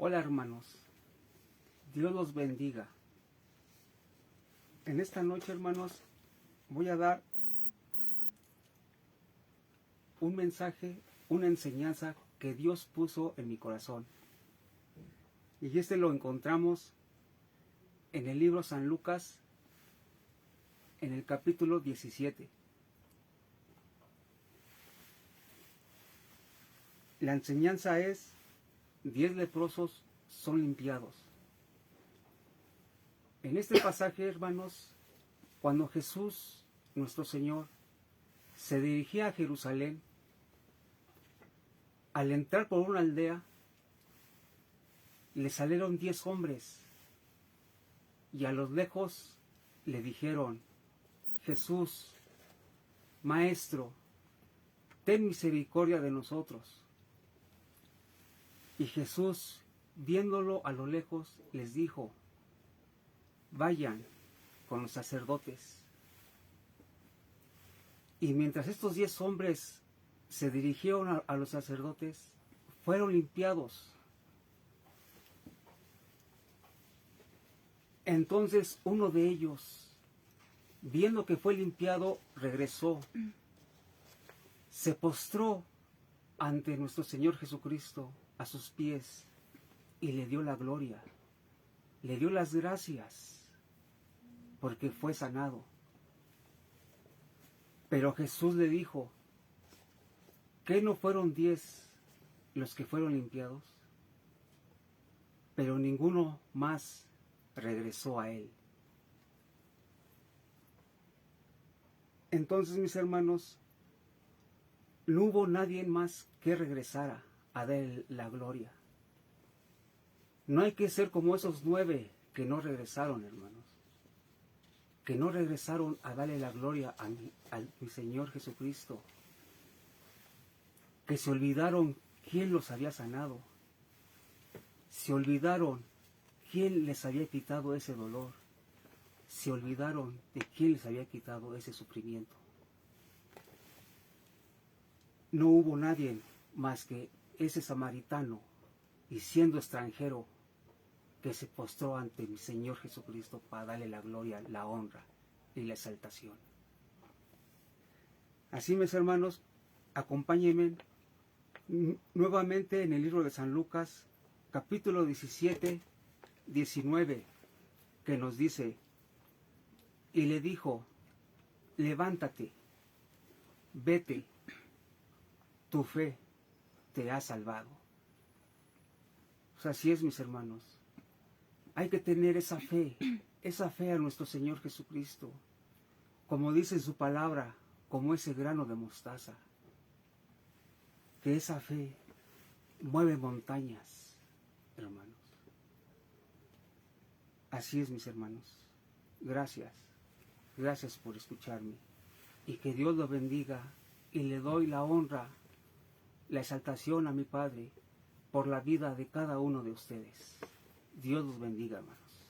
Hola hermanos, Dios los bendiga. En esta noche, hermanos, voy a dar un mensaje, una enseñanza que Dios puso en mi corazón. Y este lo encontramos en el libro San Lucas, en el capítulo 17. La enseñanza es: 10 leprosos son limpiados. En este pasaje, hermanos, cuando Jesús, nuestro Señor, se dirigía a Jerusalén, al entrar por una aldea, le salieron 10 hombres y a lo lejos le dijeron: Jesús, Maestro, ten misericordia de nosotros. Y Jesús, viéndolo a lo lejos, les dijo: vayan con los sacerdotes. Y mientras estos 10 hombres se dirigieron a los sacerdotes, fueron limpiados. Entonces uno de ellos, viendo que fue limpiado, regresó, se postró ante nuestro Señor Jesucristo a sus pies y le dio la gloria, le dio las gracias, porque fue sanado. Pero Jesús le dijo: ¿qué no fueron 10 los que fueron limpiados? Pero ninguno más regresó a él. Entonces, mis hermanos, no hubo nadie más que regresara a dar la gloria. No hay que ser como esos 9 que no regresaron, hermanos, que no regresaron a darle la gloria a mi Señor Jesucristo, que se olvidaron quién los había sanado, se olvidaron quién les había quitado ese dolor, se olvidaron de quién les había quitado ese sufrimiento. No hubo nadie más que ese samaritano, y siendo extranjero, que se postró ante mi Señor Jesucristo para darle la gloria, la honra y la exaltación. Así, mis hermanos, acompáñenme nuevamente en el libro de San Lucas, capítulo 17, 19, que nos dice: y le dijo: levántate, vete, tu fe te ha salvado. Pues así es, mis hermanos. Hay que tener esa fe a nuestro Señor Jesucristo, como dice en su palabra, como ese grano de mostaza, que esa fe mueve montañas, hermanos. Así es, mis hermanos. Gracias por escucharme, y que Dios lo bendiga, y le doy la honra, la exaltación a mi Padre por la vida de cada uno de ustedes. Dios los bendiga, hermanos.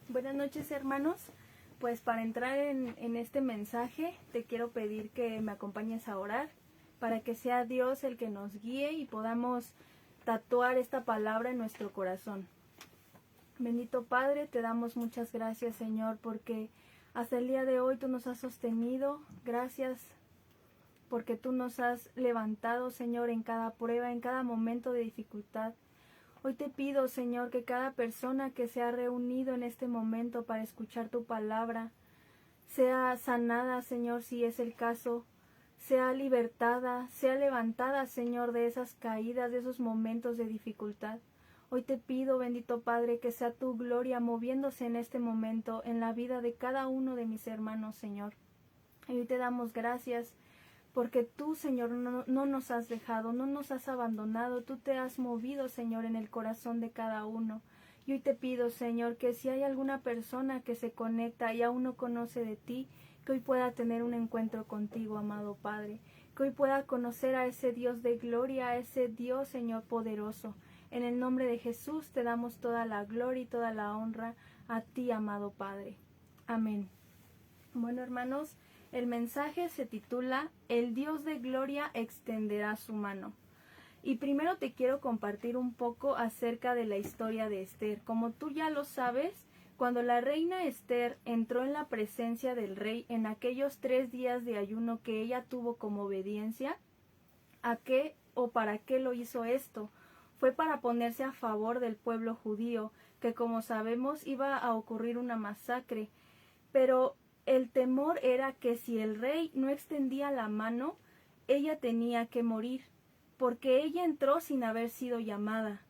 Buenas noches, hermanos. Pues para entrar en este mensaje, te quiero pedir que me acompañes a orar para que sea Dios el que nos guíe y podamos tatuar esta palabra en nuestro corazón. Bendito Padre, te damos muchas gracias, Señor, porque hasta el día de hoy tú nos has sostenido. Gracias porque tú nos has levantado, Señor, en cada prueba, en cada momento de dificultad. Hoy te pido, Señor, que cada persona que se ha reunido en este momento para escuchar tu palabra sea sanada, Señor, si es el caso, sea libertada, sea levantada, Señor, de esas caídas, de esos momentos de dificultad. Hoy te pido, bendito Padre, que sea tu gloria moviéndose en este momento en la vida de cada uno de mis hermanos, Señor. Y hoy te damos gracias porque tú, Señor, no nos has dejado, no nos has abandonado. Tú te has movido, Señor, en el corazón de cada uno. Y hoy te pido, Señor, que si hay alguna persona que se conecta y aún no conoce de ti, que hoy pueda tener un encuentro contigo, amado Padre. Que hoy pueda conocer a ese Dios de gloria, a ese Dios, Señor, poderoso. En el nombre de Jesús te damos toda la gloria y toda la honra a ti, amado Padre. Amén. Bueno, hermanos, El mensaje se titula El Dios de Gloria extenderá su mano. Y primero te quiero compartir un poco acerca de la historia de Esther. Como tú ya lo sabes, cuando la reina Esther entró en la presencia del rey en aquellos 3 días de ayuno que ella tuvo como obediencia, ¿a qué o para qué lo hizo esto? Fue para ponerse a favor del pueblo judío, que como sabemos iba a ocurrir una masacre. Pero el temor era que si el rey no extendía la mano, ella tenía que morir, porque ella entró sin haber sido llamada.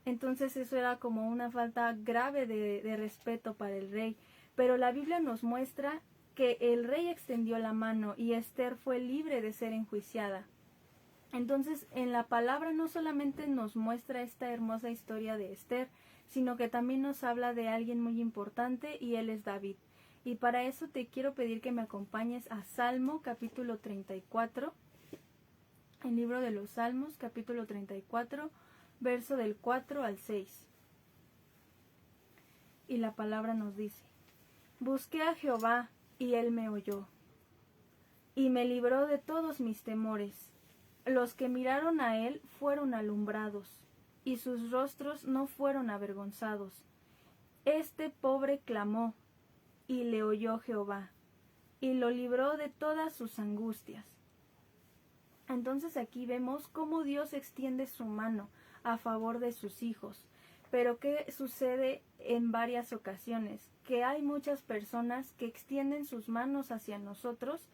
Entonces eso era como una falta grave de respeto para el rey. Pero la Biblia nos muestra que el rey extendió la mano y Esther fue libre de ser enjuiciada. Entonces en la palabra no solamente nos muestra esta hermosa historia de Esther, sino que también nos habla de alguien muy importante y él es David. Y para eso te quiero pedir que me acompañes a Salmo capítulo 34, el libro de los Salmos capítulo 34, verso del 4 al 6. Y la palabra nos dice: Busqué a Jehová, y él me oyó, y me libró de todos mis temores. Los que miraron a él fueron alumbrados, y sus rostros no fueron avergonzados. Este pobre clamó, y le oyó Jehová, y lo libró de todas sus angustias. Entonces aquí vemos cómo Dios extiende su mano a favor de sus hijos. Pero ¿qué sucede en varias ocasiones? Que hay muchas personas que extienden sus manos hacia nosotros,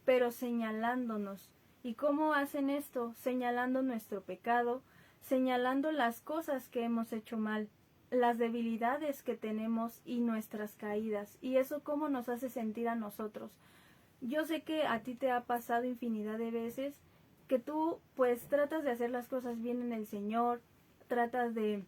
pero señalándonos. ¿Y cómo hacen esto? Señalando nuestro pecado, señalando las cosas que hemos hecho mal, las debilidades que tenemos y nuestras caídas. ¿Y eso cómo nos hace sentir a nosotros? Yo sé que a ti te ha pasado infinidad de veces que tú pues tratas de hacer las cosas bien en el Señor, tratas de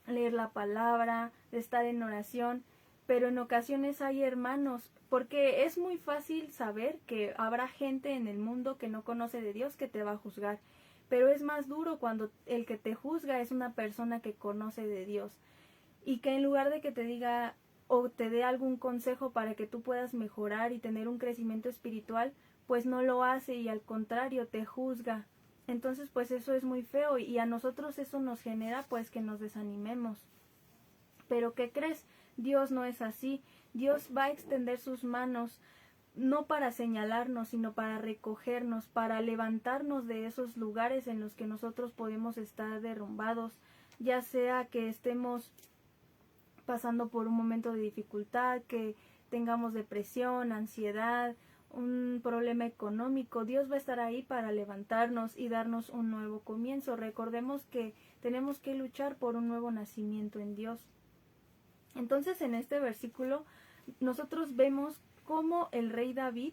leer la palabra, de estar en oración, pero en ocasiones hay hermanos, porque es muy fácil saber que habrá gente en el mundo que no conoce de Dios que te va a juzgar, pero es más duro cuando el que te juzga es una persona que conoce de Dios y que en lugar de que te diga o te dé algún consejo para que tú puedas mejorar y tener un crecimiento espiritual, pues no lo hace y al contrario te juzga. Entonces pues eso es muy feo y a nosotros eso nos genera pues que nos desanimemos. Pero ¿qué crees? Dios no es así. Dios va a extender sus manos no para señalarnos, sino para recogernos, para levantarnos de esos lugares en los que nosotros podemos estar derrumbados, ya sea que estemos pasando por un momento de dificultad, que tengamos depresión, ansiedad, un problema económico. Dios va a estar ahí para levantarnos y darnos un nuevo comienzo. Recordemos que tenemos que luchar por un nuevo nacimiento en Dios. Entonces en este versículo nosotros vemos cómo el rey David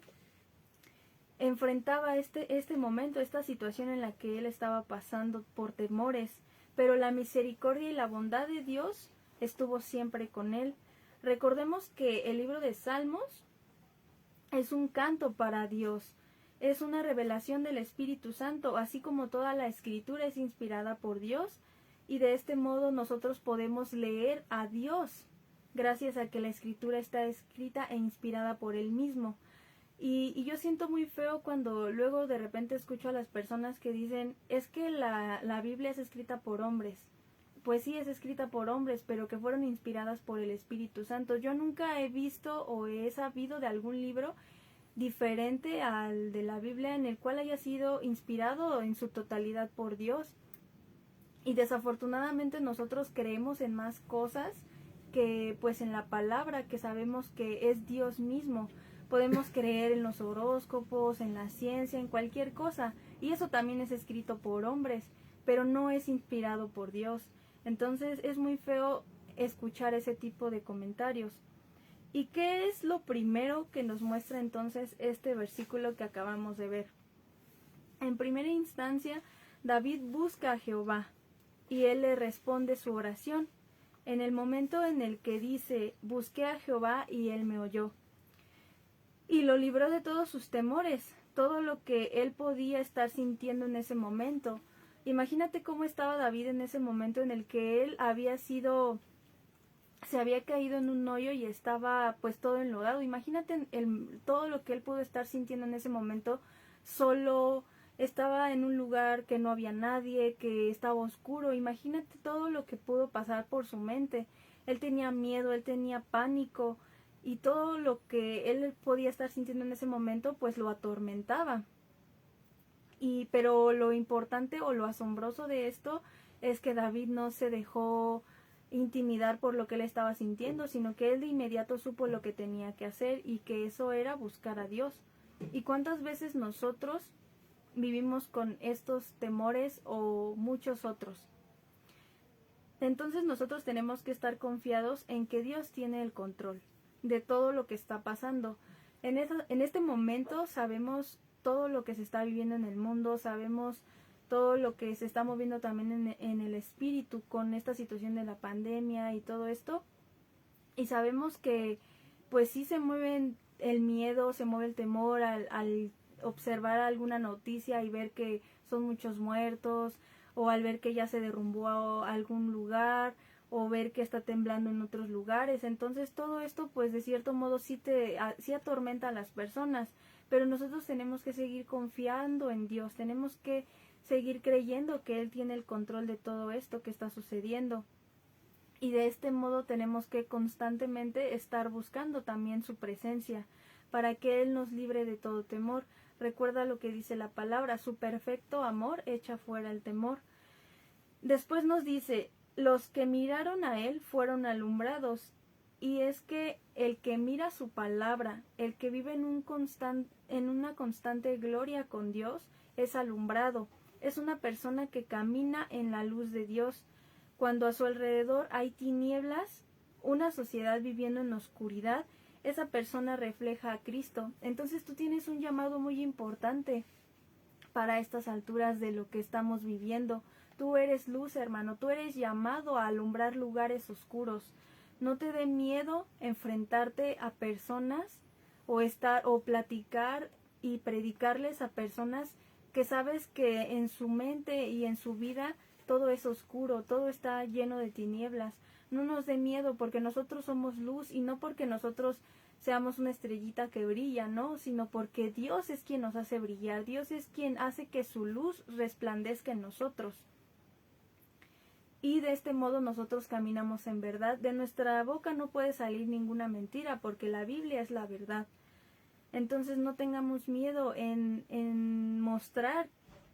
enfrentaba este momento, esta situación en la que él estaba pasando por temores, pero la misericordia y la bondad de Dios estuvo siempre con él. Recordemos que el libro de Salmos es un canto para Dios, es una revelación del Espíritu Santo, así como toda la escritura es inspirada por Dios, y de este modo nosotros podemos leer a Dios, gracias a que la escritura está escrita e inspirada por Él mismo. Y yo siento muy feo cuando luego de repente escucho a las personas que dicen, es que la Biblia es escrita por hombres. Pues sí, es escrita por hombres, pero que fueron inspiradas por el Espíritu Santo. Yo nunca he visto o he sabido de algún libro diferente al de la Biblia en el cual haya sido inspirado en su totalidad por Dios. Y desafortunadamente nosotros creemos en más cosas que pues en la palabra, que sabemos que es Dios mismo. Podemos creer en los horóscopos, en la ciencia, en cualquier cosa, y eso también es escrito por hombres, pero no es inspirado por Dios. Entonces es muy feo escuchar ese tipo de comentarios. ¿Y qué es lo primero que nos muestra entonces este versículo que acabamos de ver? En primera instancia, David busca a Jehová y él le responde su oración en el momento en el que dice, busqué a Jehová y él me oyó. Y lo libró de todos sus temores, todo lo que él podía estar sintiendo en ese momento. Imagínate cómo estaba David en ese momento en el que él había sido se había caído en un hoyo y estaba pues todo enlodado. Imagínate todo lo que él pudo estar sintiendo en ese momento, solo, estaba en un lugar que no había nadie, que estaba oscuro. Imagínate todo lo que pudo pasar por su mente. Él tenía miedo, él tenía pánico, y todo lo que él podía estar sintiendo en ese momento pues lo atormentaba. Pero lo importante o lo asombroso de esto es que David no se dejó intimidar por lo que él estaba sintiendo, sino que él de inmediato supo lo que tenía que hacer, y que eso era buscar a Dios. ¿Y cuántas veces nosotros vivimos con estos temores o muchos otros? Entonces nosotros tenemos que estar confiados en que Dios tiene el control de todo lo que está pasando. En este momento sabemos todo lo que se está viviendo en el mundo, sabemos todo lo que se está moviendo también en el espíritu con esta situación de la pandemia y todo esto. Y sabemos que pues sí se mueven el miedo, se mueve el temor al observar alguna noticia y ver que son muchos muertos, o al ver que ya se derrumbó algún lugar, o ver que está temblando en otros lugares. Entonces todo esto pues de cierto modo sí atormenta a las personas, pero nosotros tenemos que seguir confiando en Dios, tenemos que seguir creyendo que Él tiene el control de todo esto que está sucediendo. Y de este modo tenemos que constantemente estar buscando también su presencia, para que Él nos libre de todo temor. Recuerda lo que dice la palabra: su perfecto amor echa fuera el temor. Después nos dice: los que miraron a Él fueron alumbrados. Y es que el que mira su palabra, el que vive en una constante gloria con Dios, es alumbrado. Es una persona que camina en la luz de Dios. Cuando a su alrededor hay tinieblas, una sociedad viviendo en oscuridad, esa persona refleja a Cristo. Entonces tú tienes un llamado muy importante para estas alturas de lo que estamos viviendo. Tú eres luz, hermano, tú eres llamado a alumbrar lugares oscuros. No te dé miedo enfrentarte a personas o platicar y predicarles a personas que sabes que en su mente y en su vida todo es oscuro, todo está lleno de tinieblas. No nos dé miedo, porque nosotros somos luz, y no porque nosotros seamos una estrellita que brilla, ¿no? Sino porque Dios es quien nos hace brillar, Dios es quien hace que su luz resplandezca en nosotros. Y de este modo nosotros caminamos en verdad. De nuestra boca no puede salir ninguna mentira, porque la Biblia es la verdad. Entonces no tengamos miedo en mostrar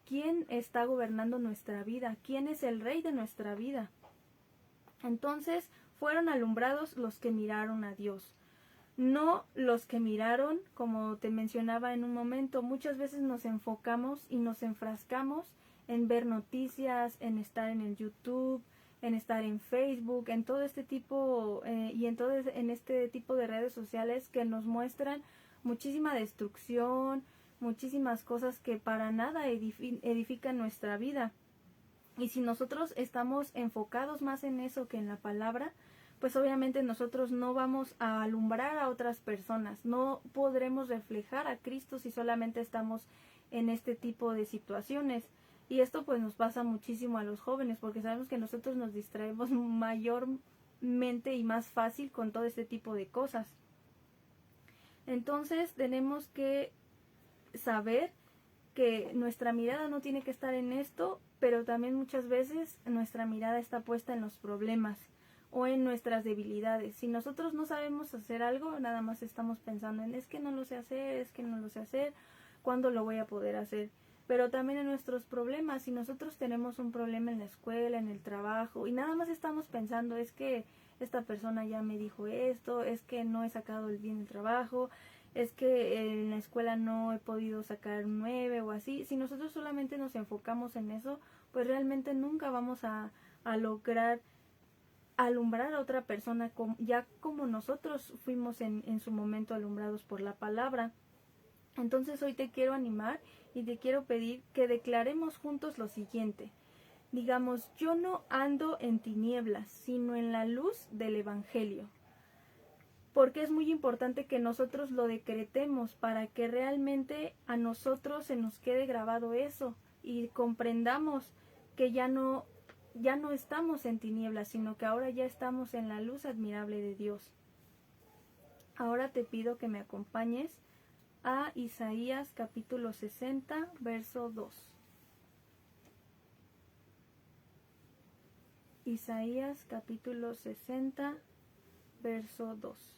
quién está gobernando nuestra vida, quién es el rey de nuestra vida. Entonces fueron alumbrados los que miraron a Dios, no los que miraron, como te mencionaba en un momento. Muchas veces nos enfocamos y nos enfrascamos en ver noticias, en estar en el YouTube, en estar en Facebook, en todo este tipo en este tipo de redes sociales que nos muestran muchísima destrucción, muchísimas cosas que para nada edifican nuestra vida. Y si nosotros estamos enfocados más en eso que en la palabra, pues obviamente nosotros no vamos a alumbrar a otras personas, no podremos reflejar a Cristo si solamente estamos en este tipo de situaciones. Y esto pues nos pasa muchísimo a los jóvenes, porque sabemos que nosotros nos distraemos mayormente y más fácil con todo este tipo de cosas. Entonces tenemos que saber que nuestra mirada no tiene que estar en esto, pero también muchas veces nuestra mirada está puesta en los problemas o en nuestras debilidades. Si nosotros no sabemos hacer algo, nada más estamos pensando en: es que no lo sé hacer, ¿cuándo lo voy a poder hacer? Pero también en nuestros problemas, si nosotros tenemos un problema en la escuela, en el trabajo, y nada más estamos pensando: es que esta persona ya me dijo esto, es que no he sacado bien el trabajo, es que en la escuela no he podido sacar 9 o así. Si nosotros solamente nos enfocamos en eso, pues realmente nunca vamos a lograr alumbrar a otra persona ya como nosotros fuimos en su momento alumbrados por la palabra. Entonces hoy te quiero animar y te quiero pedir que declaremos juntos lo siguiente. Digamos: yo no ando en tinieblas, sino en la luz del Evangelio. Porque es muy importante que nosotros lo decretemos para que realmente a nosotros se nos quede grabado eso y comprendamos que ya no ya no estamos en tinieblas, sino que ahora ya estamos en la luz admirable de Dios. Ahora te pido que me acompañes a Isaías capítulo 60, verso 2. Isaías capítulo 60, verso 2.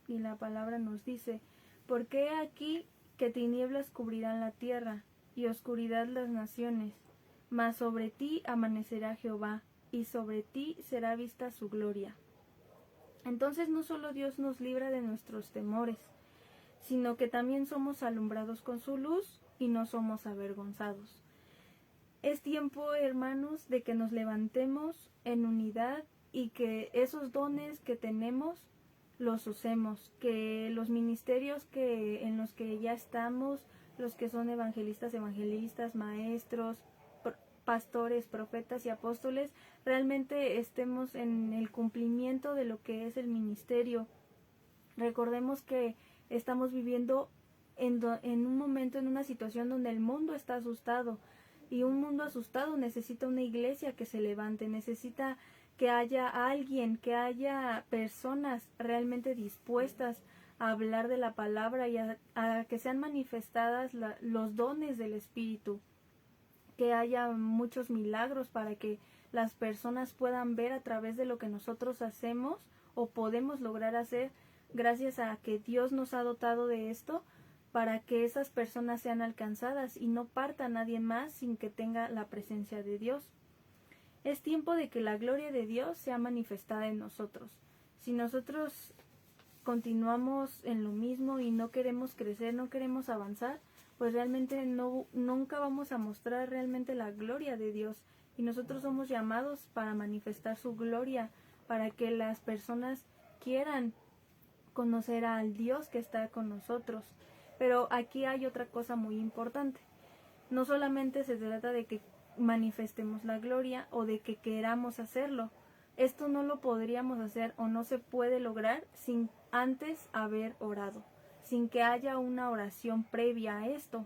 Y la palabra nos dice: porque he aquí que tinieblas cubrirán la tierra, y oscuridad las naciones, mas sobre ti amanecerá Jehová, y sobre ti será vista su gloria. Entonces no solo Dios nos libra de nuestros temores, sino que también somos alumbrados con su luz y no somos avergonzados. Es tiempo, hermanos, de que nos levantemos en unidad y que esos dones que tenemos los usemos, que los ministerios en los que ya estamos, los que son evangelistas, maestros, pastores, profetas y apóstoles, realmente estemos en el cumplimiento de lo que es el ministerio. Recordemos que estamos viviendo en un momento, en una situación donde el mundo está asustado, y un mundo asustado necesita una iglesia que se levante, necesita que haya alguien, que haya personas realmente dispuestas a hablar de la palabra y a que sean manifestadas los dones del Espíritu, que haya muchos milagros para que las personas puedan ver a través de lo que nosotros hacemos o podemos lograr hacer gracias a que Dios nos ha dotado de esto, para que esas personas sean alcanzadas y no parta nadie más sin que tenga la presencia de Dios. Es tiempo de que la gloria de Dios sea manifestada en nosotros. Si nosotros continuamos en lo mismo y no queremos crecer, no queremos avanzar, pues realmente nunca vamos a mostrar realmente la gloria de Dios. Y nosotros somos llamados para manifestar su gloria, para que las personas quieran conocer al Dios que está con nosotros. Pero aquí hay otra cosa muy importante. No solamente se trata de que manifestemos la gloria o de que queramos hacerlo. Esto no lo podríamos hacer o no se puede lograr sin antes haber orado, sin que haya una oración previa a esto.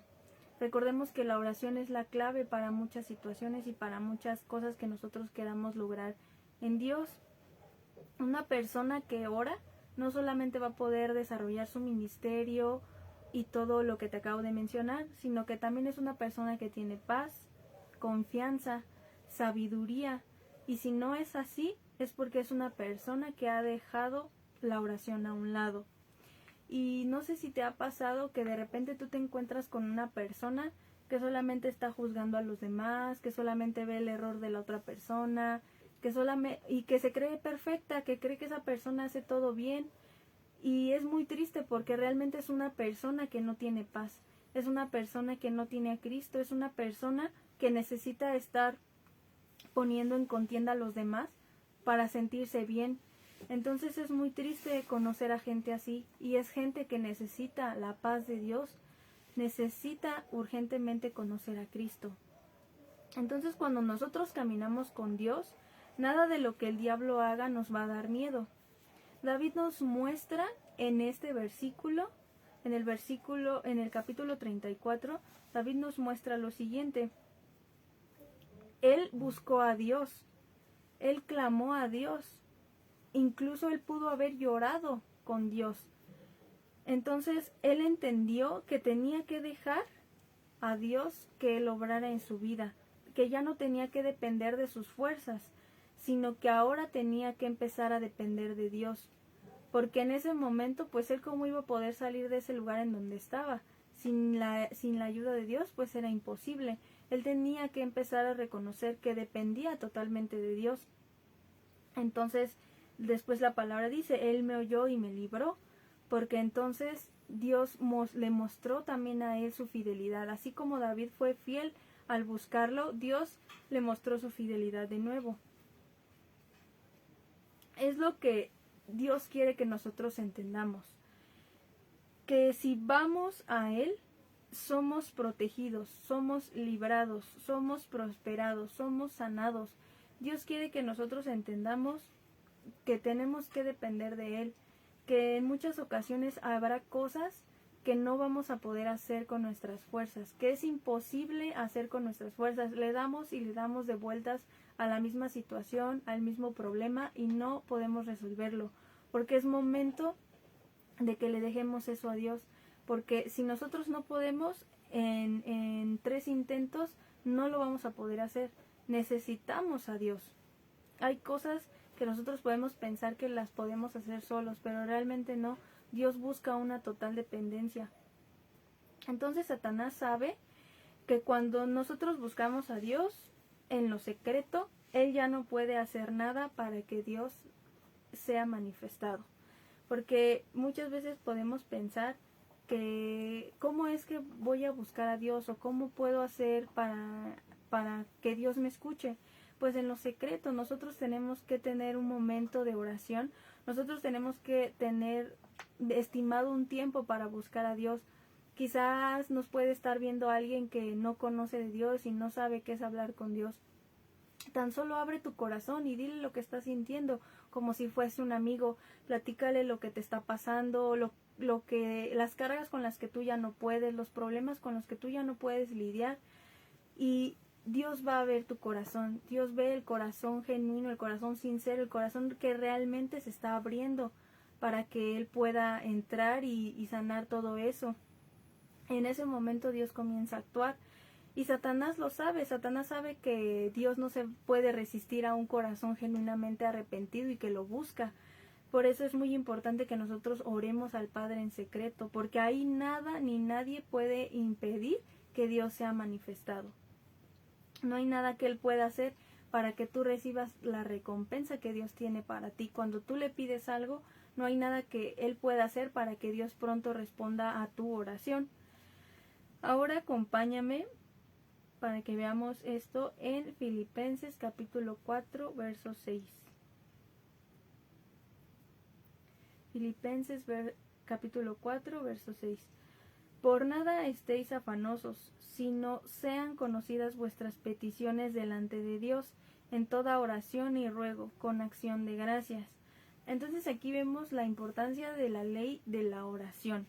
Recordemos que la oración es la clave para muchas situaciones y para muchas cosas que nosotros queramos lograr en Dios. Una persona que ora no solamente va a poder desarrollar su ministerio y todo lo que te acabo de mencionar, sino que también es una persona que tiene paz, confianza, sabiduría, y si no es así, es porque es una persona que ha dejado la oración a un lado. Y no sé si te ha pasado que de repente tú te encuentras con una persona que solamente está juzgando a los demás, que solamente ve el error de la otra persona, y que se cree perfecta, que cree que esa persona hace todo bien. Y es muy triste porque realmente es una persona que no tiene paz, es una persona que no tiene a Cristo, es una persona que necesita estar poniendo en contienda a los demás para sentirse bien. Entonces es muy triste conocer a gente así, y es gente que necesita la paz de Dios, necesita urgentemente conocer a Cristo. Entonces cuando nosotros caminamos con Dios, nada de lo que el diablo haga nos va a dar miedo. David nos muestra en este versículo, en el capítulo 34, David nos muestra lo siguiente. Él buscó a Dios, él clamó a Dios, incluso él pudo haber llorado con Dios. Entonces él entendió que tenía que dejar a Dios que él obrara en su vida, que ya no tenía que depender de sus fuerzas, sino que ahora tenía que empezar a depender de Dios, porque en ese momento pues él cómo iba a poder salir de ese lugar en donde estaba, sin la ayuda de Dios pues era imposible. Él tenía que empezar a reconocer que dependía totalmente de Dios. Entonces después la palabra dice, él me oyó y me libró, porque entonces Dios le mostró también a él su fidelidad, así como David fue fiel al buscarlo, Dios le mostró su fidelidad de nuevo. Es lo que Dios quiere que nosotros entendamos, que si vamos a Él, somos protegidos, somos librados, somos prosperados, somos sanados. Dios quiere que nosotros entendamos que tenemos que depender de Él, que en muchas ocasiones habrá cosas que no vamos a poder hacer con nuestras fuerzas, que es imposible hacer con nuestras fuerzas. Le damos y le damos de vueltas a la misma situación, al mismo problema y no podemos resolverlo, porque es momento de que le dejemos eso a Dios, porque si nosotros no podemos en 3 intentos, no lo vamos a poder hacer. Necesitamos a Dios. Hay cosas que nosotros podemos pensar que las podemos hacer solos, pero realmente no. Dios busca una total dependencia. Entonces Satanás sabe que cuando nosotros buscamos a Dios en lo secreto, él ya no puede hacer nada para que Dios sea manifestado. Porque muchas veces podemos pensar que ¿cómo es que voy a buscar a Dios? O ¿cómo puedo hacer para que Dios me escuche? Pues en lo secreto nosotros tenemos que tener un momento de oración. Nosotros tenemos que tener estimado un tiempo para buscar a Dios. Quizás nos puede estar viendo alguien que no conoce de Dios y no sabe qué es hablar con Dios. Tan solo abre tu corazón y dile lo que estás sintiendo, como si fuese un amigo. Platícale lo que te está pasando, las cargas con las que tú ya no puedes, los problemas con los que tú ya no puedes lidiar. Y Dios va a ver tu corazón. Dios ve el corazón genuino, el corazón sincero, el corazón que realmente se está abriendo para que Él pueda entrar y sanar todo eso. En ese momento Dios comienza a actuar. Y Satanás lo sabe. Satanás sabe que Dios no se puede resistir a un corazón genuinamente arrepentido y que lo busca. Por eso es muy importante que nosotros oremos al Padre en secreto, porque ahí nada ni nadie puede impedir que Dios sea manifestado. No hay nada que Él pueda hacer para que tú recibas la recompensa que Dios tiene para ti. Cuando tú le pides algo, no hay nada que Él pueda hacer para que Dios pronto responda a tu oración. Ahora acompáñame para que veamos esto en Filipenses capítulo 4, verso 6. Filipenses capítulo 4, verso 6. Por nada estéis afanosos, sino sean conocidas vuestras peticiones delante de Dios, en toda oración y ruego, con acción de gracias. Entonces aquí vemos la importancia de la ley de la oración,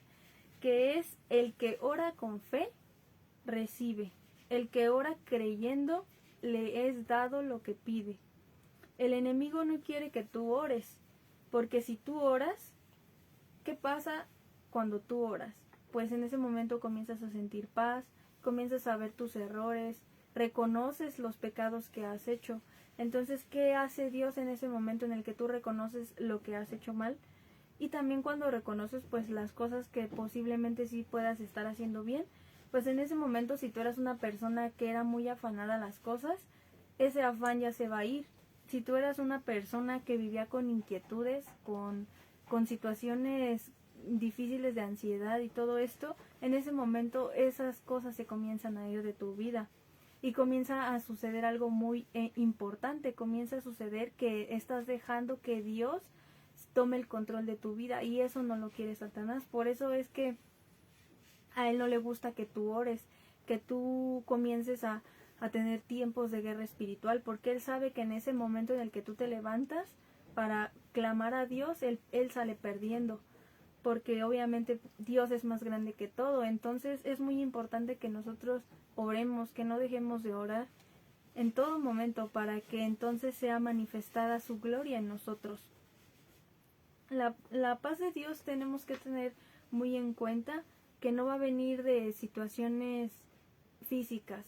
que es el que ora con fe, recibe. El que ora creyendo, le es dado lo que pide. El enemigo no quiere que tú ores, porque si tú oras, ¿qué pasa cuando tú oras? Pues en ese momento comienzas a sentir paz, comienzas a ver tus errores, reconoces los pecados que has hecho. Entonces, ¿qué hace Dios en ese momento en el que tú reconoces lo que has hecho mal? Y también cuando reconoces pues las cosas que posiblemente sí puedas estar haciendo bien, pues en ese momento si tú eras una persona que era muy afanada a las cosas, ese afán ya se va a ir. Si tú eras una persona que vivía con inquietudes, con situaciones difíciles de ansiedad y todo esto, en ese momento esas cosas se comienzan a ir de tu vida y comienza a suceder algo muy importante. Comienza a suceder que estás dejando que Dios tome el control de tu vida y eso no lo quiere Satanás. Por eso es que a él no le gusta que tú ores, que tú comiences a tener tiempos de guerra espiritual, porque él sabe que en ese momento en el que tú te levantas para clamar a Dios, él sale perdiendo, porque obviamente Dios es más grande que todo. Entonces es muy importante que nosotros oremos, que no dejemos de orar en todo momento para que entonces sea manifestada su gloria en nosotros. La paz de Dios tenemos que tener muy en cuenta que no va a venir de situaciones físicas.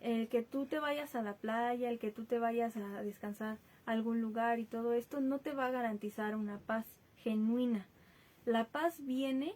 El que tú te vayas a la playa, el que tú te vayas a descansar a algún lugar y todo esto no te va a garantizar una paz genuina. La paz viene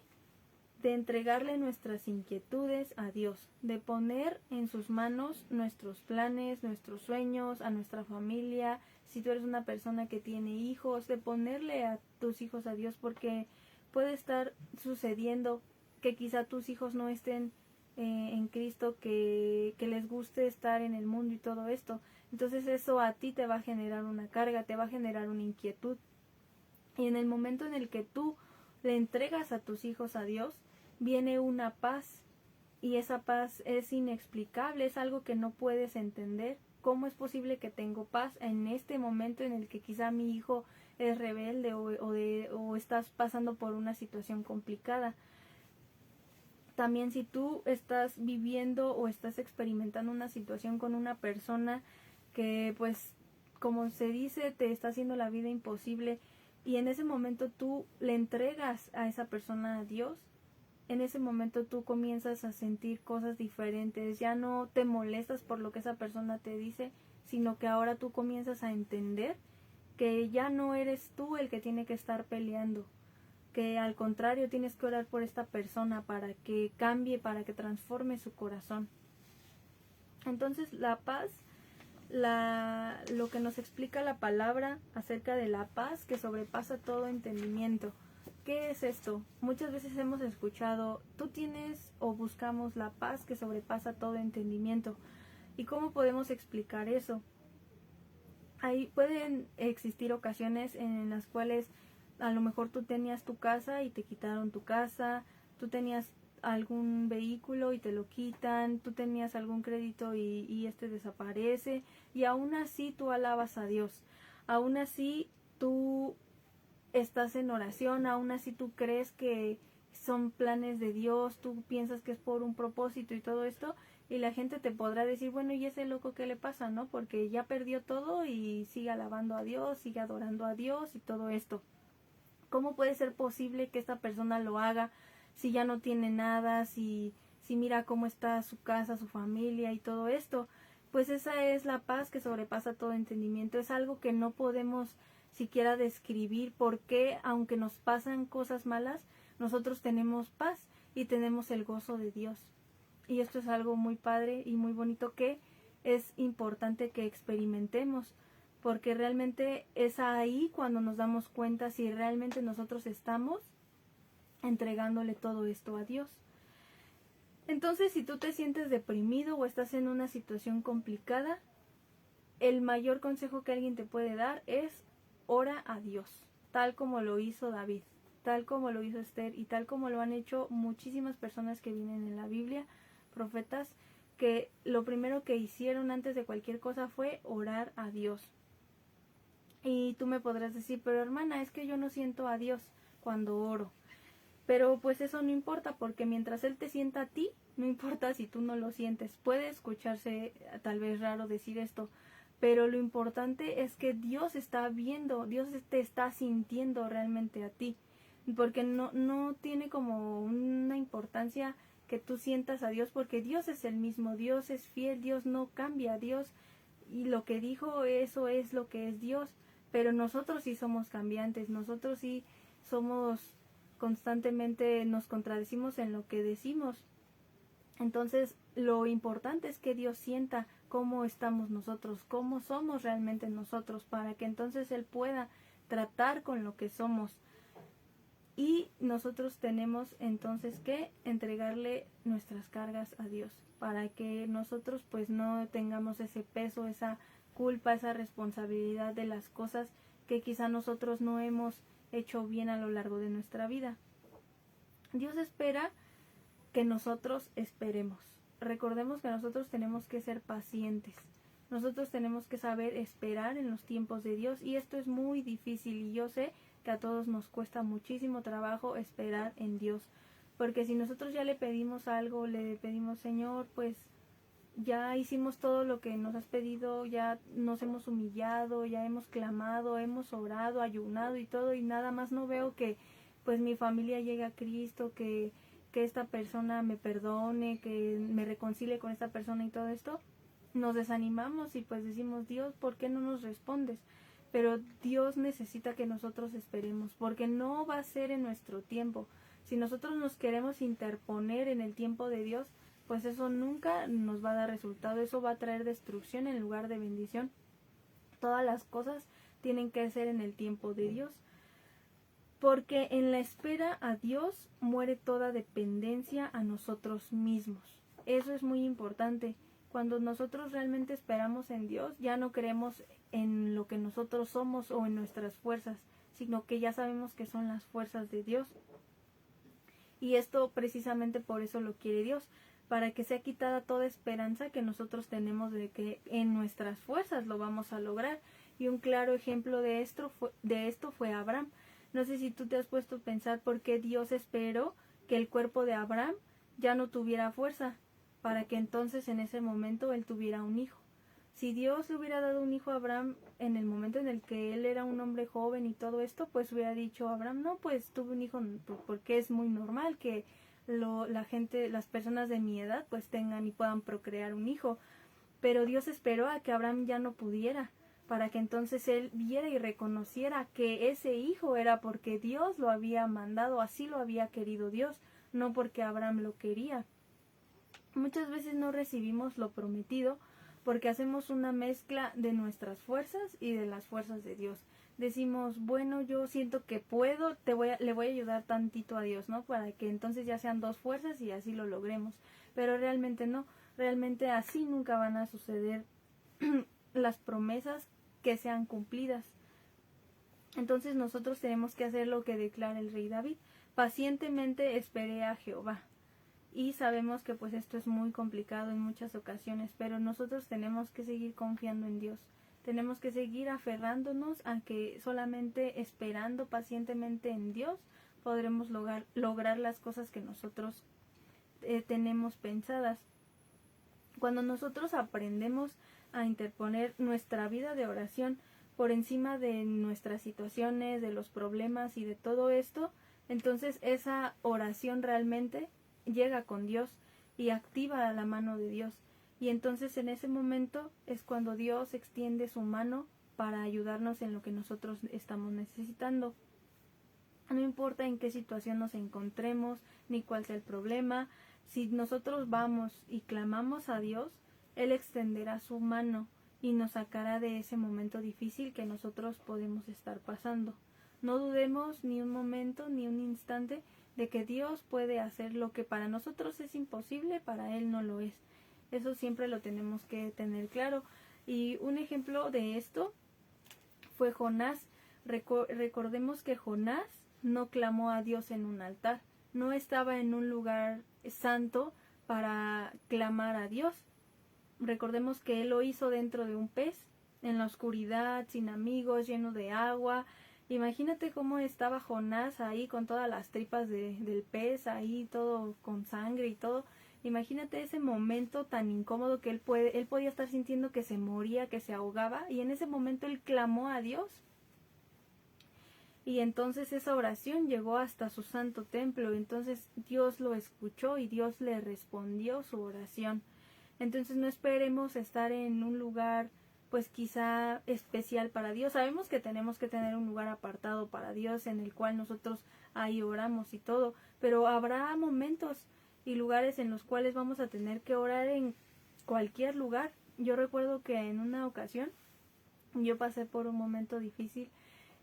de entregarle nuestras inquietudes a Dios, de poner en sus manos nuestros planes, nuestros sueños, a nuestra familia. Si tú eres una persona que tiene hijos, de ponerle a tus hijos a Dios, porque puede estar sucediendo que quizá tus hijos no estén en Cristo, que les guste estar en el mundo y todo esto. Entonces eso a ti te va a generar una carga, te va a generar una inquietud. Y en el momento en el que tú le entregas a tus hijos a Dios, viene una paz. Y esa paz es inexplicable, es algo que no puedes entender. ¿Cómo es posible que tengo paz en este momento en el que quizá mi hijo es rebelde o estás pasando por una situación complicada? También si tú estás viviendo o estás experimentando una situación con una persona que pues como se dice, te está haciendo la vida imposible, y en ese momento tú le entregas a esa persona a Dios, en ese momento tú comienzas a sentir cosas diferentes, ya no te molestas por lo que esa persona te dice, sino que ahora tú comienzas a entender que ya no eres tú el que tiene que estar peleando, que al contrario tienes que orar por esta persona para que cambie, para que transforme su corazón. Entonces la paz, lo que nos explica la palabra acerca de la paz que sobrepasa todo entendimiento. ¿Qué es esto? Muchas veces hemos escuchado, tú tienes o buscamos la paz que sobrepasa todo entendimiento. ¿Y cómo podemos explicar eso? Ahí pueden existir ocasiones en las cuales a lo mejor tú tenías tu casa y te quitaron tu casa, tú tenías algún vehículo y te lo quitan, tú tenías algún crédito y este desaparece, y aún así tú alabas a Dios, aún así tú estás en oración, aún así tú crees que son planes de Dios, tú piensas que es por un propósito y todo esto, y la gente te podrá decir, bueno, ¿y ese loco qué le pasa, no? Porque ya perdió todo y sigue alabando a Dios, sigue adorando a Dios y todo esto. ¿Cómo puede ser posible que esta persona lo haga si ya no tiene nada, si mira cómo está su casa, su familia y todo esto? Pues esa es la paz que sobrepasa todo entendimiento. Es algo que no podemos siquiera describir, porque aunque nos pasan cosas malas, nosotros tenemos paz y tenemos el gozo de Dios. Y esto es algo muy padre y muy bonito que es importante que experimentemos, porque realmente es ahí cuando nos damos cuenta si realmente nosotros estamos entregándole todo esto a Dios. Entonces, si tú te sientes deprimido o estás en una situación complicada, el mayor consejo que alguien te puede dar es ora a Dios, tal como lo hizo David, tal como lo hizo Esther y tal como lo han hecho muchísimas personas que vienen en la Biblia, profetas, que lo primero que hicieron antes de cualquier cosa fue orar a Dios. Y tú me podrás decir, pero hermana, es que yo no siento a Dios cuando oro. Pero pues eso no importa, porque mientras Él te sienta a ti, no importa si tú no lo sientes. Puede escucharse tal vez raro decir esto, pero lo importante es que Dios está viendo, Dios te está sintiendo realmente a ti, porque no tiene como una importancia que tú sientas a Dios, porque Dios es el mismo, Dios es fiel, Dios no cambia, Dios, y lo que dijo, eso es lo que es Dios. Pero nosotros sí somos cambiantes, nosotros sí somos constantemente, nos contradecimos en lo que decimos. Entonces lo importante es que Dios sienta cómo estamos nosotros, cómo somos realmente nosotros, para que entonces Él pueda tratar con lo que somos. Y nosotros tenemos entonces que entregarle nuestras cargas a Dios, para que nosotros pues no tengamos ese peso, esa culpa, esa responsabilidad de las cosas que quizá nosotros no hemos hecho bien a lo largo de nuestra vida. Dios espera que nosotros esperemos. Recordemos que nosotros tenemos que ser pacientes. Nosotros tenemos que saber esperar en los tiempos de Dios, y esto es muy difícil, y yo sé que a todos nos cuesta muchísimo trabajo esperar en Dios, porque si nosotros ya le pedimos algo, le pedimos, Señor, pues ya hicimos todo lo que nos has pedido, ya nos hemos humillado, ya hemos clamado, hemos orado, ayunado y todo, y nada más no veo que pues mi familia llegue a Cristo, que esta persona me perdone, que me reconcilie con esta persona y todo esto, nos desanimamos y pues decimos, Dios, ¿por qué no nos respondes? Pero Dios necesita que nosotros esperemos, porque no va a ser en nuestro tiempo. Si nosotros nos queremos interponer en el tiempo de Dios, pues eso nunca nos va a dar resultado, eso va a traer destrucción en lugar de bendición. Todas las cosas tienen que ser en el tiempo de Dios, porque en la espera a Dios muere toda dependencia a nosotros mismos. Eso es muy importante. Cuando nosotros realmente esperamos en Dios, ya no creemos en lo que nosotros somos o en nuestras fuerzas, sino que ya sabemos que son las fuerzas de Dios. Y esto precisamente por eso lo quiere Dios, para que sea quitada toda esperanza que nosotros tenemos de que en nuestras fuerzas lo vamos a lograr. Y un claro ejemplo de esto fue Abraham. No sé si tú te has puesto a pensar por qué Dios esperó que el cuerpo de Abraham ya no tuviera fuerza, para que entonces en ese momento él tuviera un hijo. Si Dios le hubiera dado un hijo a Abraham en el momento en el que él era un hombre joven y todo esto, pues hubiera dicho a Abraham, no, pues tuve un hijo porque es muy normal que la gente, las personas de mi edad, pues tengan y puedan procrear un hijo. Pero Dios esperó a que Abraham ya no pudiera, para que entonces él viera y reconociera que ese hijo era porque Dios lo había mandado, así lo había querido Dios, no porque Abraham lo quería. Muchas veces no recibimos lo prometido porque hacemos una mezcla de nuestras fuerzas y de las fuerzas de Dios. Decimos, bueno, yo siento que puedo, le voy a ayudar tantito a Dios, ¿no? Para que entonces ya sean dos fuerzas y así lo logremos. Pero realmente no, realmente así nunca van a suceder las promesas que sean cumplidas. Entonces nosotros tenemos que hacer lo que declara el rey David. Pacientemente esperé a Jehová. Y sabemos que pues esto es muy complicado en muchas ocasiones, pero nosotros tenemos que seguir confiando en Dios. Tenemos que seguir aferrándonos a que solamente esperando pacientemente en Dios podremos lograr las cosas que nosotros tenemos pensadas. Cuando nosotros aprendemos a interponer nuestra vida de oración por encima de nuestras situaciones, de los problemas y de todo esto, entonces esa oración realmente llega con Dios y activa la mano de Dios. Y entonces en ese momento es cuando Dios extiende su mano para ayudarnos en lo que nosotros estamos necesitando. No importa en qué situación nos encontremos, ni cuál sea el problema, si nosotros vamos y clamamos a Dios, Él extenderá su mano y nos sacará de ese momento difícil que nosotros podemos estar pasando. No dudemos ni un momento, ni un instante de que Dios puede hacer lo que para nosotros es imposible, para Él no lo es. Eso siempre lo tenemos que tener claro. Y un ejemplo de esto fue Jonás. Recordemos que Jonás no clamó a Dios en un altar, no estaba en un lugar santo para clamar a Dios. Recordemos que él lo hizo dentro de un pez, en la oscuridad, sin amigos, lleno de agua. Imagínate cómo estaba Jonás ahí con todas las tripas del pez, ahí todo con sangre y todo. Imagínate ese momento tan incómodo que él podía estar sintiendo que se moría, que se ahogaba, y en ese momento él clamó a Dios. Y entonces esa oración llegó hasta su santo templo, entonces Dios lo escuchó y Dios le respondió su oración. Entonces no esperemos estar en un lugar pues quizá especial para Dios. Sabemos que tenemos que tener un lugar apartado para Dios en el cual nosotros ahí oramos y todo, pero habrá momentos y lugares en los cuales vamos a tener que orar en cualquier lugar. Yo recuerdo que en una ocasión yo pasé por un momento difícil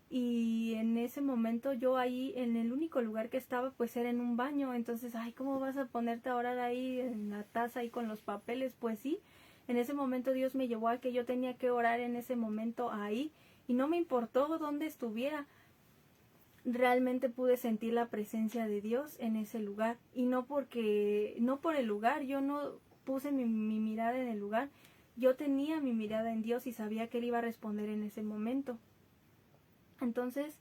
y en ese momento yo ahí en el único lugar que estaba pues era en un baño. Entonces, ay, ¿cómo vas a ponerte a orar ahí en la taza y con los papeles? Pues sí, en ese momento Dios me llevó a que yo tenía que orar en ese momento ahí y no me importó dónde estuviera. Realmente pude sentir la presencia de Dios en ese lugar y no por el lugar, yo no puse mi mirada en el lugar, yo tenía mi mirada en Dios y sabía que Él iba a responder en ese momento. Entonces,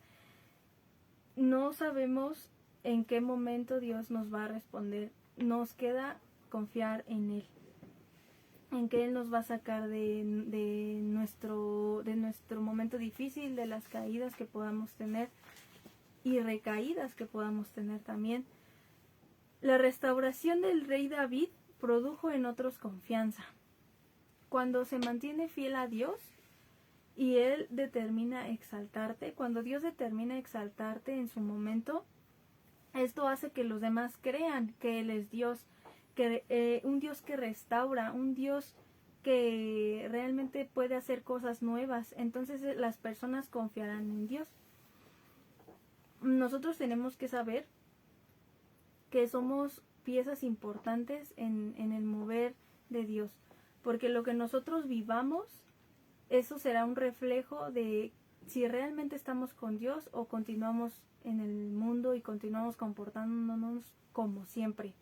no sabemos en qué momento Dios nos va a responder. Nos queda confiar en Él, en que Él nos va a sacar de nuestro momento difícil, de las caídas que podamos tener y recaídas que podamos tener también. La restauración del rey David produjo en otros confianza. Cuando se mantiene fiel a Dios, y Él determina exaltarte, cuando Dios determina exaltarte en su momento, esto hace que los demás crean que Él es Dios, que un Dios que restaura, un Dios que realmente puede hacer cosas nuevas. Entonces las personas confiarán en Dios. Nosotros tenemos que saber que somos piezas importantes en el mover de Dios, porque lo que nosotros vivamos, eso será un reflejo de si realmente estamos con Dios o continuamos en el mundo y continuamos comportándonos como siempre.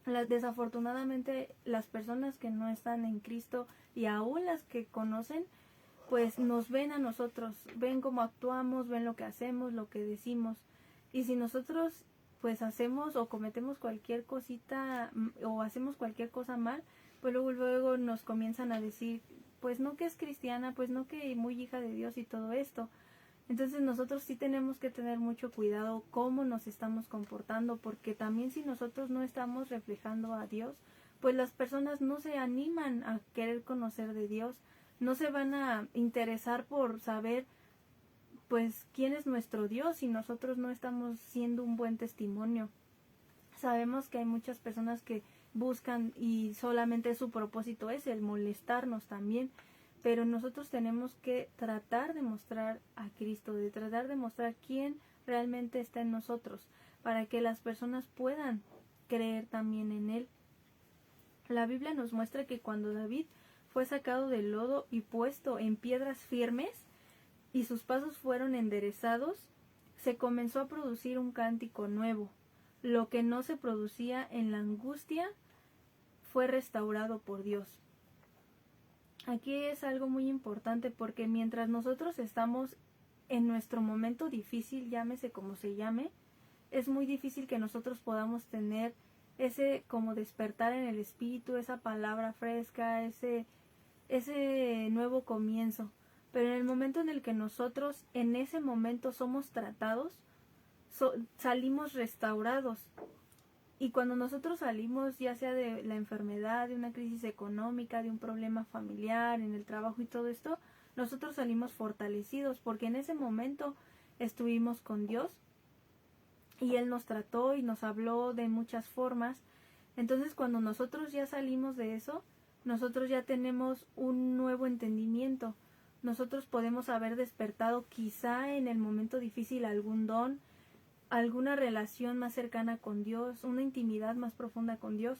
Desafortunadamente, las personas que no están en Cristo y aún las que conocen, pues nos ven a nosotros, ven cómo actuamos, ven lo que hacemos, lo que decimos. Y si nosotros pues hacemos o cometemos cualquier cosita o hacemos cualquier cosa mal, pues luego nos comienzan a decir pues no que es cristiana, pues no que muy hija de Dios y todo esto. Entonces nosotros sí tenemos que tener mucho cuidado cómo nos estamos comportando, porque también si nosotros no estamos reflejando a Dios, pues las personas no se animan a querer conocer de Dios, no se van a interesar por saber pues quién es nuestro Dios si nosotros no estamos siendo un buen testimonio. Sabemos que hay muchas personas que buscan y solamente su propósito es el molestarnos también, pero nosotros tenemos que tratar de mostrar a Cristo, de tratar de mostrar quién realmente está en nosotros, para que las personas puedan creer también en Él. La Biblia nos muestra que cuando David fue sacado del lodo y puesto en piedras firmes, y sus pasos fueron enderezados, se comenzó a producir un cántico nuevo. Lo que no se producía en la angustia fue restaurado por Dios. Aquí es algo muy importante porque mientras nosotros estamos en nuestro momento difícil, llámese como se llame, es muy difícil que nosotros podamos tener ese como despertar en el espíritu, esa palabra fresca, ese nuevo comienzo. Pero en el momento en el que nosotros en ese momento somos tratados, salimos restaurados. Y cuando nosotros salimos ya sea de la enfermedad, de una crisis económica, de un problema familiar, en el trabajo y todo esto, nosotros salimos fortalecidos porque en ese momento estuvimos con Dios y Él nos trató y nos habló de muchas formas. Entonces cuando nosotros ya salimos de eso, nosotros ya tenemos un nuevo entendimiento. Nosotros podemos haber despertado quizá en el momento difícil algún don, alguna relación más cercana con Dios, una intimidad más profunda con Dios.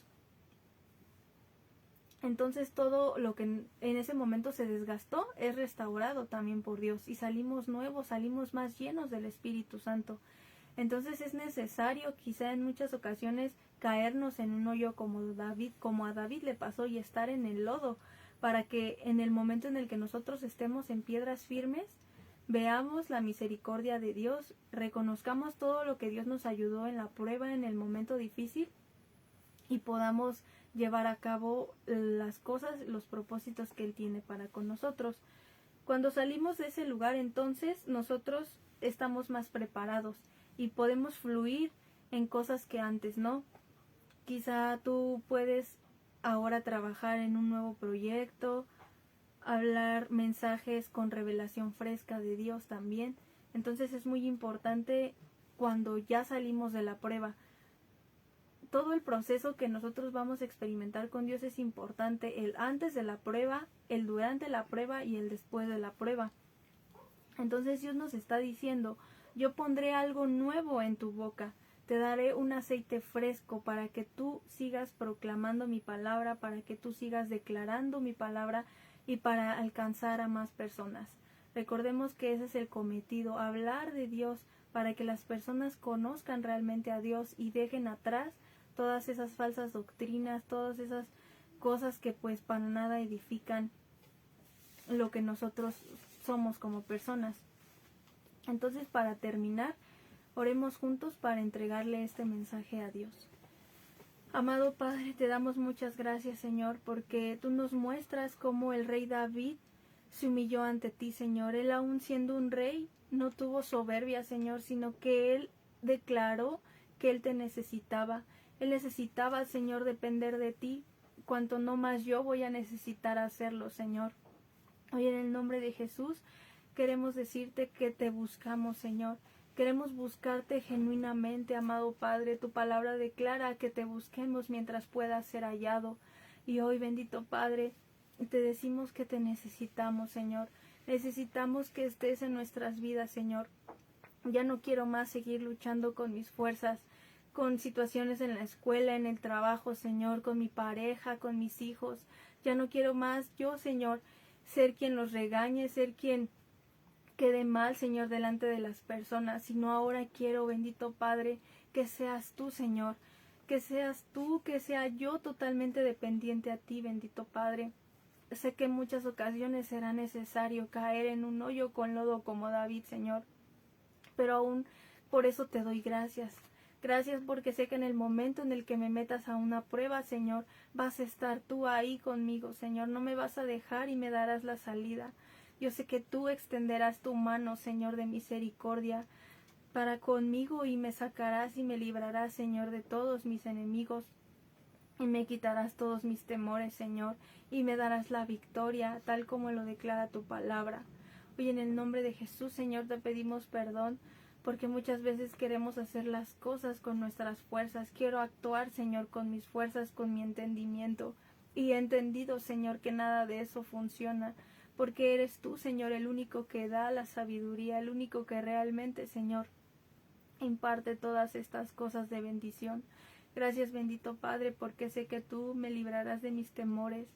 Entonces todo lo que en ese momento se desgastó es restaurado también por Dios y salimos nuevos, salimos más llenos del Espíritu Santo. Entonces es necesario quizá en muchas ocasiones caernos en un hoyo como a David le pasó, y estar en el lodo, para que en el momento en el que nosotros estemos en piedras firmes, veamos la misericordia de Dios, reconozcamos todo lo que Dios nos ayudó en la prueba, en el momento difícil, y podamos llevar a cabo las cosas, los propósitos que Él tiene para con nosotros. Cuando salimos de ese lugar, entonces nosotros estamos más preparados y podemos fluir en cosas que antes no. Quizá tú puedes ahora trabajar en un nuevo proyecto, hablar mensajes con revelación fresca de Dios también. Entonces es muy importante cuando ya salimos de la prueba. Todo el proceso que nosotros vamos a experimentar con Dios es importante, el antes de la prueba, el durante la prueba y el después de la prueba. Entonces Dios nos está diciendo: yo pondré algo nuevo en tu boca, te daré un aceite fresco para que tú sigas proclamando mi palabra, para que tú sigas declarando mi palabra y para alcanzar a más personas. Recordemos que ese es el cometido, hablar de Dios para que las personas conozcan realmente a Dios y dejen atrás todas esas falsas doctrinas, todas esas cosas que pues para nada edifican lo que nosotros somos como personas. Entonces, para terminar, oremos juntos para entregarle este mensaje a Dios. Amado Padre, te damos muchas gracias, Señor, porque tú nos muestras cómo el rey David se humilló ante ti, Señor. Él, aún siendo un rey, no tuvo soberbia, Señor, sino que él declaró que él te necesitaba. Él necesitaba, Señor, depender de ti, cuanto no más yo voy a necesitar hacerlo, Señor. Hoy en el nombre de Jesús queremos decirte que te buscamos, Señor. Queremos buscarte genuinamente, amado Padre. Tu palabra declara que te busquemos mientras pueda ser hallado. Y hoy, bendito Padre, te decimos que te necesitamos, Señor. Necesitamos que estés en nuestras vidas, Señor. Ya no quiero más seguir luchando con mis fuerzas, con situaciones en la escuela, en el trabajo, Señor, con mi pareja, con mis hijos. Ya no quiero más yo, Señor, ser quien los regañe, ser quien quede mal, Señor, delante de las personas, sino ahora quiero, bendito Padre, que seas tú, Señor, que seas tú, que sea yo totalmente dependiente a ti, bendito Padre. Sé que en muchas ocasiones será necesario caer en un hoyo con lodo como David, Señor, pero aún por eso te doy gracias. Gracias porque sé que en el momento en el que me metas a una prueba, Señor, vas a estar tú ahí conmigo, Señor. No me vas a dejar y me darás la salida. Yo sé que tú extenderás tu mano, Señor, de misericordia para conmigo y me sacarás y me librarás, Señor, de todos mis enemigos. Y me quitarás todos mis temores, Señor, y me darás la victoria, tal como lo declara tu palabra. Hoy en el nombre de Jesús, Señor, te pedimos perdón, porque muchas veces queremos hacer las cosas con nuestras fuerzas. Quiero actuar, Señor, con mis fuerzas, con mi entendimiento. Y he entendido, Señor, que nada de eso funciona, porque eres tú, Señor, el único que da la sabiduría, el único que realmente, Señor, imparte todas estas cosas de bendición. Gracias, bendito Padre, porque sé que tú me librarás de mis temores.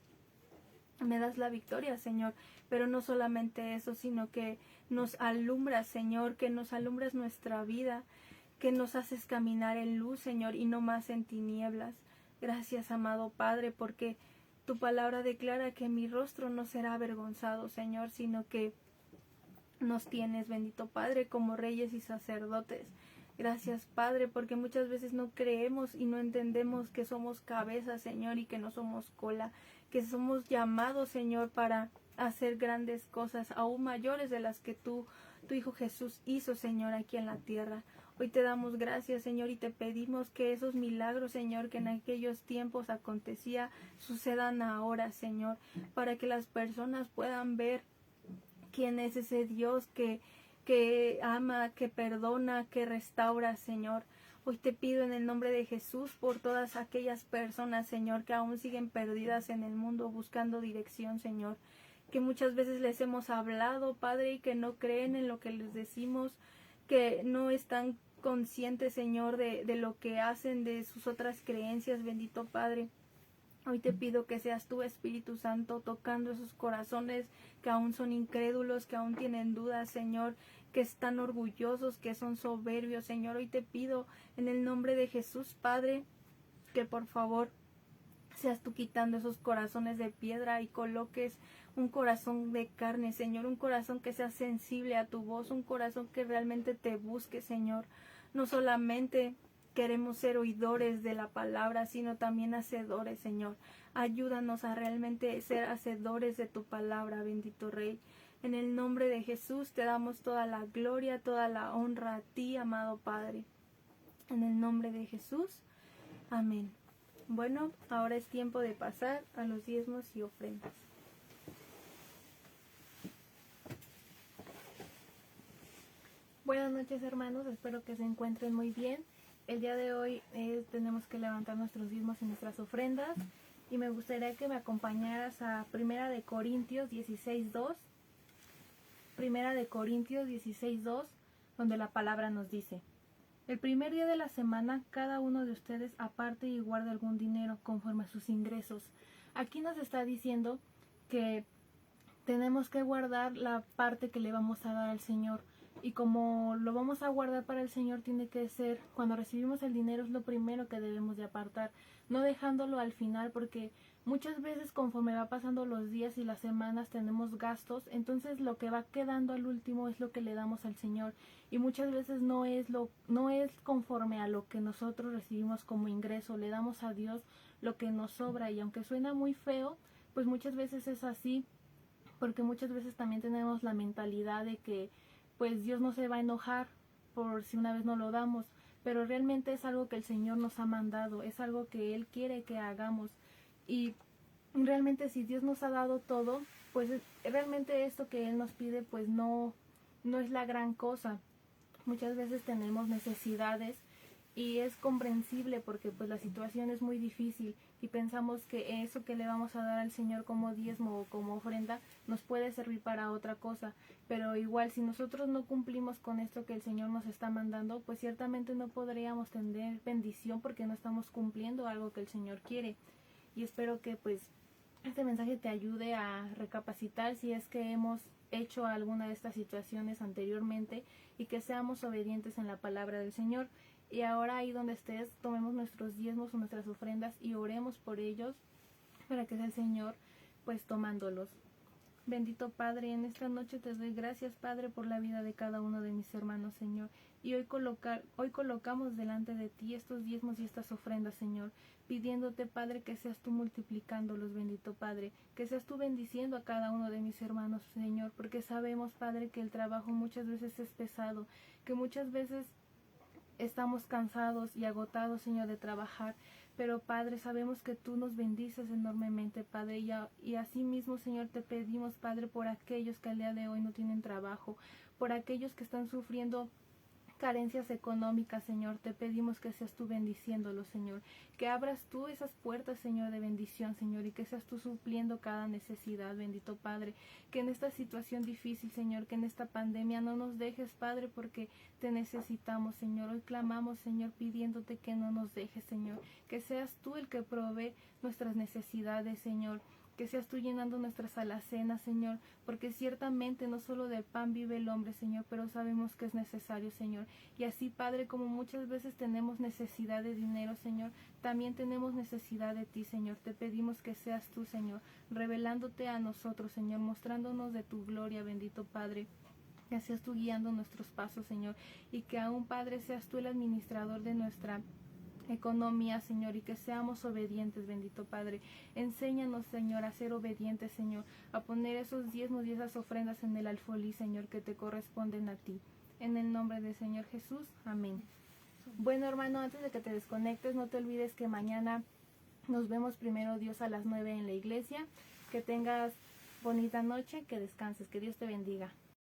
Me das la victoria, Señor, pero no solamente eso, sino que nos alumbras, Señor, que nos alumbras nuestra vida, que nos haces caminar en luz, Señor, y no más en tinieblas. Gracias, amado Padre, porque tu palabra declara que mi rostro no será avergonzado, Señor, sino que nos tienes, bendito Padre, como reyes y sacerdotes. Gracias, Padre, porque muchas veces no creemos y no entendemos que somos cabeza, Señor, y que no somos cola, que somos llamados, Señor, para hacer grandes cosas, aún mayores de las que tu Hijo Jesús hizo, Señor, aquí en la tierra. Hoy te damos gracias, Señor, y te pedimos que esos milagros, Señor, que en aquellos tiempos acontecía, sucedan ahora, Señor, para que las personas puedan ver quién es ese Dios que ama, que perdona, que restaura, Señor. Hoy te pido en el nombre de Jesús por todas aquellas personas, Señor, que aún siguen perdidas en el mundo buscando dirección, Señor, que muchas veces les hemos hablado, Padre, y que no creen en lo que les decimos, que no están conscientes, Señor, de lo que hacen, de sus otras creencias, bendito Padre. Hoy te pido que seas tú, Espíritu Santo, tocando esos corazones que aún son incrédulos, que aún tienen dudas, Señor, que están orgullosos, que son soberbios, Señor. Hoy te pido en el nombre de Jesús, Padre, que por favor seas tú quitando esos corazones de piedra y coloques un corazón de carne, Señor, un corazón que sea sensible a tu voz, un corazón que realmente te busque, Señor. No solamente queremos ser oidores de la palabra, sino también hacedores, Señor. Ayúdanos a realmente ser hacedores de tu palabra, bendito Rey. En el nombre de Jesús te damos toda la gloria, toda la honra a ti, amado Padre. En el nombre de Jesús. Amén. Bueno, ahora es tiempo de pasar a los diezmos y ofrendas. Buenas noches, hermanos, espero que se encuentren muy bien. El día de hoy tenemos que levantar nuestros diezmos y nuestras ofrendas, y me gustaría que me acompañaras a Primera de Corintios 16:2. Primera de Corintios 16:2, donde la palabra nos dice: el primer día de la semana cada uno de ustedes aparte y guarde algún dinero conforme a sus ingresos. Aquí nos está diciendo que tenemos que guardar la parte que le vamos a dar al Señor. Y como lo vamos a guardar para el Señor, tiene que ser, cuando recibimos el dinero, es lo primero que debemos de apartar, no dejándolo al final, porque muchas veces conforme va pasando los días y las semanas tenemos gastos, entonces lo que va quedando al último es lo que le damos al Señor, y muchas veces no es conforme a lo que nosotros recibimos como ingreso, le damos a Dios lo que nos sobra, y aunque suena muy feo, pues muchas veces es así, porque muchas veces también tenemos la mentalidad de que pues Dios no se va a enojar por si una vez no lo damos, pero realmente es algo que el Señor nos ha mandado, es algo que Él quiere que hagamos, y realmente si Dios nos ha dado todo, pues realmente esto que Él nos pide pues no es la gran cosa. Muchas veces tenemos necesidades y es comprensible porque pues la situación es muy difícil y pensamos que eso que le vamos a dar al Señor como diezmo o como ofrenda nos puede servir para otra cosa, pero igual si nosotros no cumplimos con esto que el Señor nos está mandando, pues ciertamente no podríamos tener bendición porque no estamos cumpliendo algo que el Señor quiere. Y espero que pues este mensaje te ayude a recapacitar si es que hemos hecho alguna de estas situaciones anteriormente y que seamos obedientes en la palabra del Señor. Y ahora ahí donde estés, tomemos nuestros diezmos o nuestras ofrendas y oremos por ellos para que sea el Señor pues tomándolos. Bendito Padre, en esta noche te doy gracias, Padre, por la vida de cada uno de mis hermanos, Señor. Y hoy colocamos delante de ti estos diezmos y estas ofrendas, Señor, pidiéndote, Padre, que seas tú multiplicándolos, bendito Padre, que seas tú bendiciendo a cada uno de mis hermanos, Señor, porque sabemos, Padre, que el trabajo muchas veces es pesado, que muchas veces estamos cansados y agotados, Señor, de trabajar, pero Padre, sabemos que tú nos bendices enormemente, Padre, y así mismo, Señor, te pedimos, Padre, por aquellos que al día de hoy no tienen trabajo, por aquellos que están sufriendo carencias económicas, Señor, te pedimos que seas tú bendiciéndolos, Señor, que abras tú esas puertas, Señor, de bendición, Señor, y que seas tú supliendo cada necesidad, bendito Padre, que en esta situación difícil, Señor, que en esta pandemia no nos dejes, Padre, porque te necesitamos, Señor. Hoy clamamos, Señor, pidiéndote que no nos dejes, Señor, que seas tú el que provee nuestras necesidades, Señor, que seas tú llenando nuestras alacenas, Señor, porque ciertamente no solo del pan vive el hombre, Señor, pero sabemos que es necesario, Señor. Y así, Padre, como muchas veces tenemos necesidad de dinero, Señor, también tenemos necesidad de ti, Señor. Te pedimos que seas tú, Señor, revelándote a nosotros, Señor, mostrándonos de tu gloria, bendito Padre. Que seas tú guiando nuestros pasos, Señor, y que aún, Padre, seas tú el administrador de nuestra economía, Señor, y que seamos obedientes, bendito Padre. Enséñanos, Señor, a ser obedientes, Señor, a poner esos diezmos y esas ofrendas en el alfolí, Señor, que te corresponden a ti. En el nombre del Señor Jesús, amén. Bueno, hermano, antes de que te desconectes, no te olvides que mañana nos vemos primero Dios a las 9 en la iglesia. Que tengas bonita noche, que descanses, que Dios te bendiga.